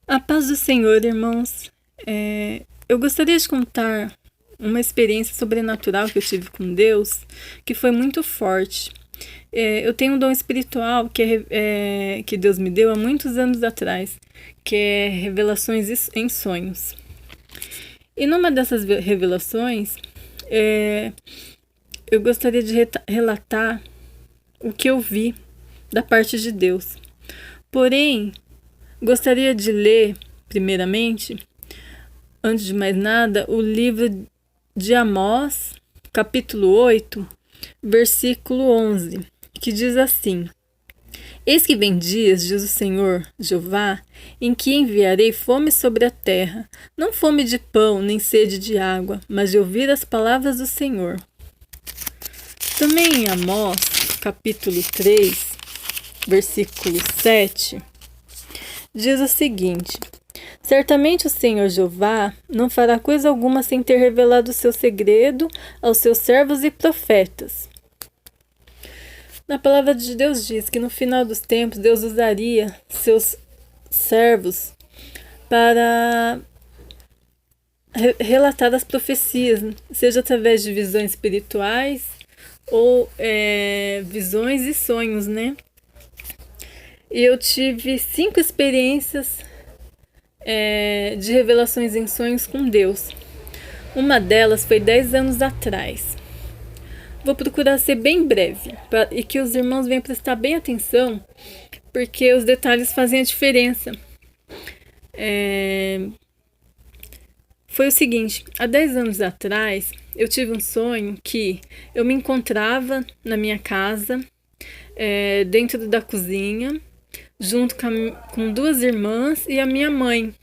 A paz do Senhor, irmãos. Eu gostaria de contar uma experiência sobrenatural que eu tive com Deus, que foi muito forte. Eu tenho um dom espiritual que Deus me deu há muitos anos atrás, que é revelações em sonhos. E numa dessas revelações, eu gostaria de relatar o que eu vi da parte de Deus. Porém, gostaria de ler, primeiramente, antes de mais nada, o livro de Amós, capítulo 8, versículo 11, que diz assim: Eis que vem dias, diz o Senhor Jeová, em que enviarei fome sobre a terra, não fome de pão, nem sede de água, mas de ouvir as palavras do Senhor. Também em Amós, capítulo 3, versículo 7, diz o seguinte: Certamente o Senhor Jeová não fará coisa alguma sem ter revelado o seu segredo aos seus servos e profetas. Na palavra de Deus diz que no final dos tempos Deus usaria seus servos para relatar as profecias, seja através de visões espirituais ou visões e sonhos, né? E eu tive 5 experiências de revelações em sonhos com Deus. Uma delas foi 10 anos atrás. Vou procurar ser bem breve e que os irmãos venham prestar bem atenção, porque os detalhes fazem a diferença. Foi o seguinte: há 10 anos atrás eu tive um sonho que eu me encontrava na minha casa, dentro da cozinha, junto com 2 irmãs e a minha mãe.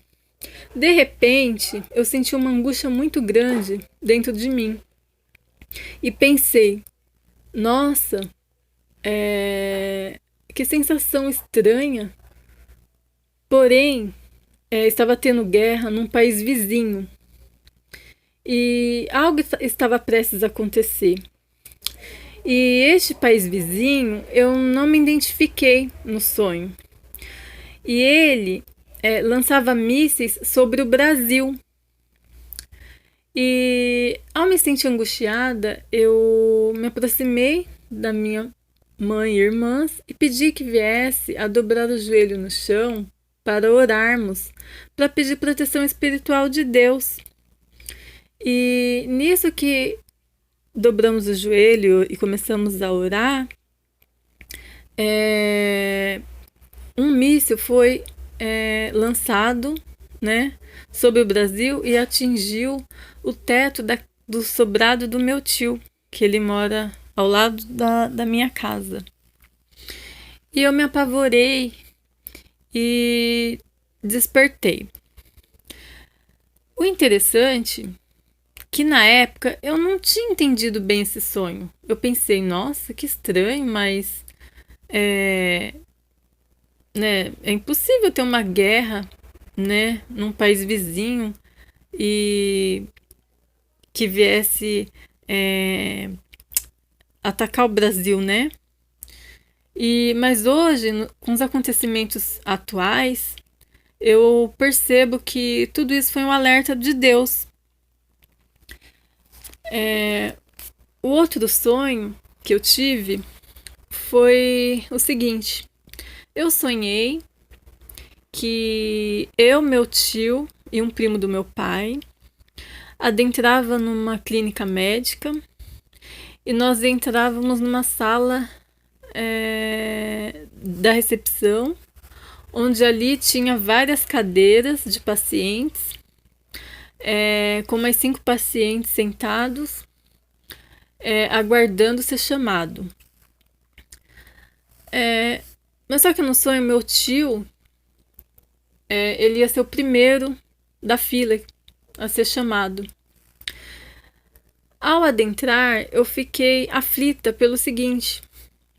De repente, eu senti uma angústia muito grande dentro de mim. E pensei, nossa, que sensação estranha. Porém, estava tendo guerra num país vizinho. E algo estava prestes a acontecer. E este país vizinho, eu não me identifiquei no sonho. E ele lançava mísseis sobre o Brasil. E ao me sentir angustiada, eu me aproximei da minha mãe e irmãs e pedi que viesse a dobrar o joelho no chão para orarmos, para pedir proteção espiritual de Deus. E nisso que dobramos o joelho e começamos a orar, um míssil foi lançado, né, sobre o Brasil e atingiu o teto do sobrado do meu tio, que ele mora ao lado da minha casa. E eu me apavorei e despertei. O interessante é que na época eu não tinha entendido bem esse sonho. Eu pensei, nossa, que estranho, mas é impossível ter uma guerra, né, num país vizinho e que viesse atacar o Brasil, né? Mas hoje, com os acontecimentos atuais, eu percebo que tudo isso foi um alerta de Deus. O outro sonho que eu tive foi o seguinte: eu sonhei que eu, meu tio e um primo do meu pai adentrava numa clínica médica e nós entrávamos numa sala da recepção, onde ali tinha várias cadeiras de pacientes, com mais 5 pacientes sentados, aguardando ser chamado. Mas só que no sonho, meu tio, ele ia ser o primeiro da fila a ser chamado. Ao adentrar, eu fiquei aflita pelo seguinte,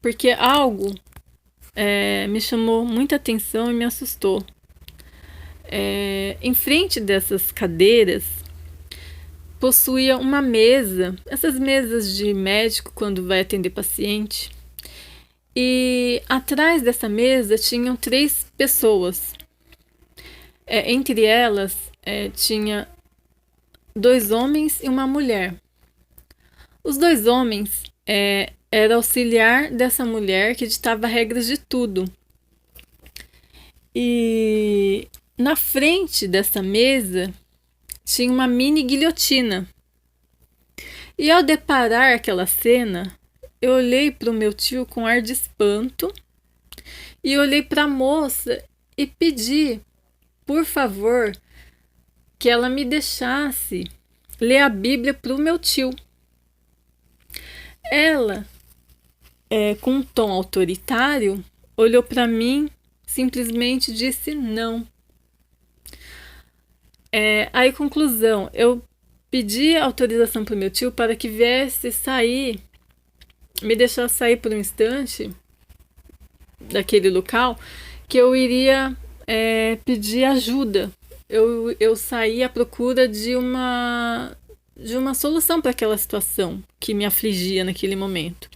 porque algo me chamou muita atenção e me assustou. Em frente dessas cadeiras, possuía uma mesa, essas mesas de médico quando vai atender paciente. E atrás dessa mesa tinham 3 pessoas. Entre elas, tinha 2 homens e uma mulher. Os 2 homens era auxiliar dessa mulher que ditava regras de tudo. E na frente dessa mesa tinha uma mini guilhotina. E ao deparar aquela cena, eu olhei para o meu tio com ar de espanto e olhei para a moça e pedi, por favor, que ela me deixasse ler a Bíblia para o meu tio. Ela, com um tom autoritário, olhou para mim, simplesmente disse não. Aí, conclusão, eu pedi autorização para o meu tio para que viesse sair, me deixasse sair por um instante daquele local, que eu iria pedir ajuda. Eu saí à procura de uma solução para aquela situação que me afligia naquele momento.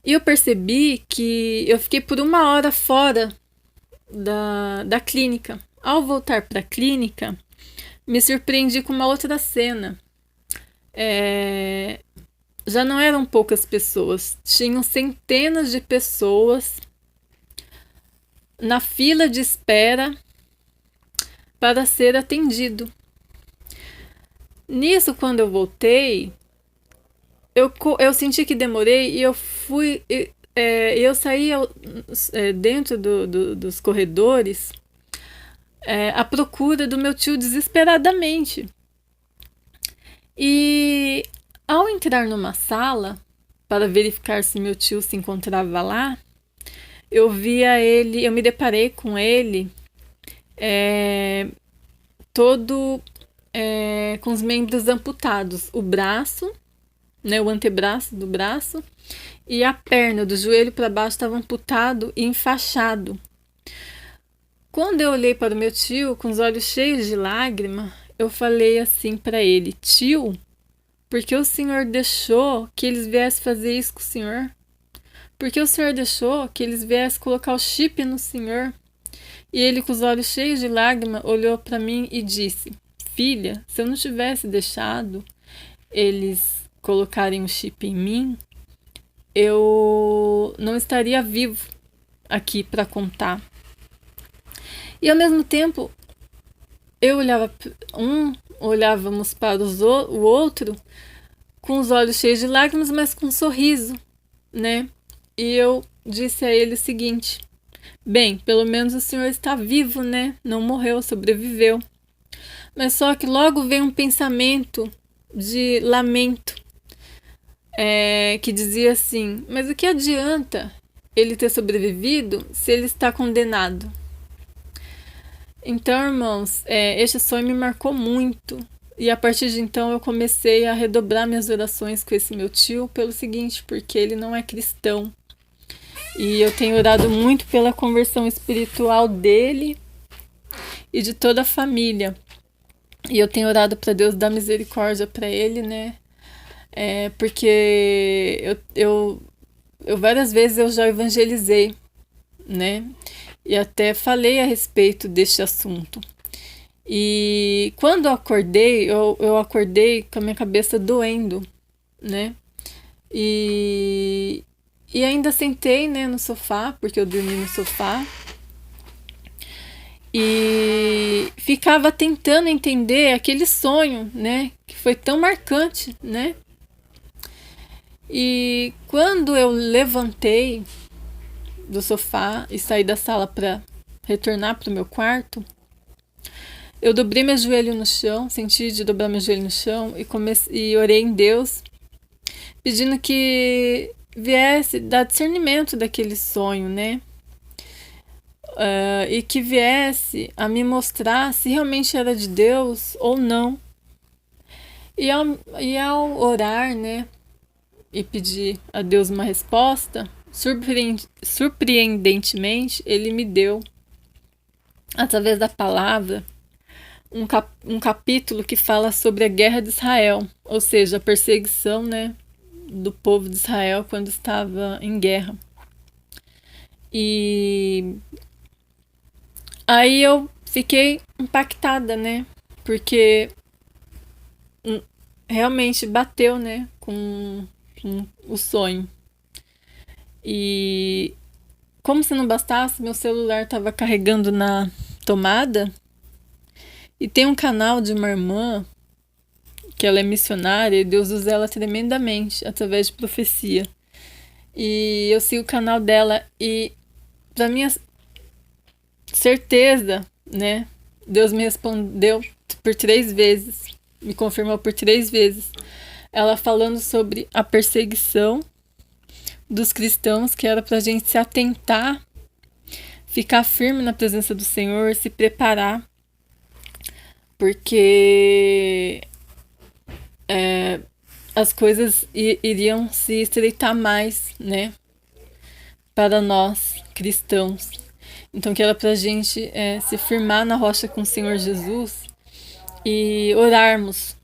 E eu percebi que eu fiquei por 1 hora fora da clínica. Ao voltar para a clínica, me surpreendi com uma outra cena. Já não eram poucas pessoas, tinham centenas de pessoas na fila de espera para ser atendido. Nisso, quando eu voltei, eu senti que demorei e eu fui. Eu saí dentro dos corredores à procura do meu tio desesperadamente. E ao entrar numa sala para verificar se meu tio se encontrava lá, eu me deparei com ele todo com os membros amputados, o braço, né, o antebraço do braço e a perna do joelho para baixo estava amputado e enfaixado. Quando eu olhei para o meu tio com os olhos cheios de lágrima, eu falei assim para ele: tio, por que o senhor deixou que eles viessem fazer isso com o senhor? Por que o senhor deixou que eles viessem colocar o chip no senhor? E ele, com os olhos cheios de lágrima, olhou para mim e disse: filha, se eu não tivesse deixado eles colocarem o chip em mim, eu não estaria vivo aqui para contar. E ao mesmo tempo, olhávamos para o outro com os olhos cheios de lágrimas, mas com um sorriso, né? E eu disse a ele o seguinte: bem, pelo menos o senhor está vivo, né? Não morreu, sobreviveu. Mas só que logo veio um pensamento de lamento, que dizia assim: mas o que adianta ele ter sobrevivido se ele está condenado? Então, irmãos, este sonho me marcou muito. E a partir de então eu comecei a redobrar minhas orações com esse meu tio pelo seguinte: porque ele não é cristão. E eu tenho orado muito pela conversão espiritual dele e de toda a família. E eu tenho orado para Deus dar misericórdia para ele, né? Porque eu várias vezes eu já evangelizei, né? E até falei a respeito deste assunto. E quando eu acordei, eu acordei com a minha cabeça doendo, né? E ainda sentei, né, no sofá, porque eu dormi no sofá. E ficava tentando entender aquele sonho, né, que foi tão marcante, né? E quando eu levantei do sofá e saí da sala para retornar para o meu quarto, eu dobrei meu joelho no chão, senti de dobrar meu joelho no chão e orei em Deus, pedindo que viesse dar discernimento daquele sonho, né? E que viesse a me mostrar se realmente era de Deus ou não. E ao orar, né, e pedir a Deus uma resposta, surpreendentemente, ele me deu, através da palavra, um capítulo que fala sobre a guerra de Israel, ou seja, a perseguição, né, do povo de Israel quando estava em guerra. E aí eu fiquei impactada, né? Porque realmente bateu, né? Com o sonho. E como se não bastasse, meu celular estava carregando na tomada. E tem um canal de uma irmã que ela é missionária e Deus usa ela tremendamente através de profecia. E eu sigo o canal dela e, pra minha certeza, né, Deus me respondeu por 3 vezes, me confirmou por 3 vezes, ela falando sobre a perseguição dos cristãos, que era pra gente se atentar, ficar firme na presença do Senhor, se preparar, porque as coisas iriam se estreitar mais, né, para nós cristãos. Então, que era pra gente se firmar na rocha com o Senhor Jesus e orarmos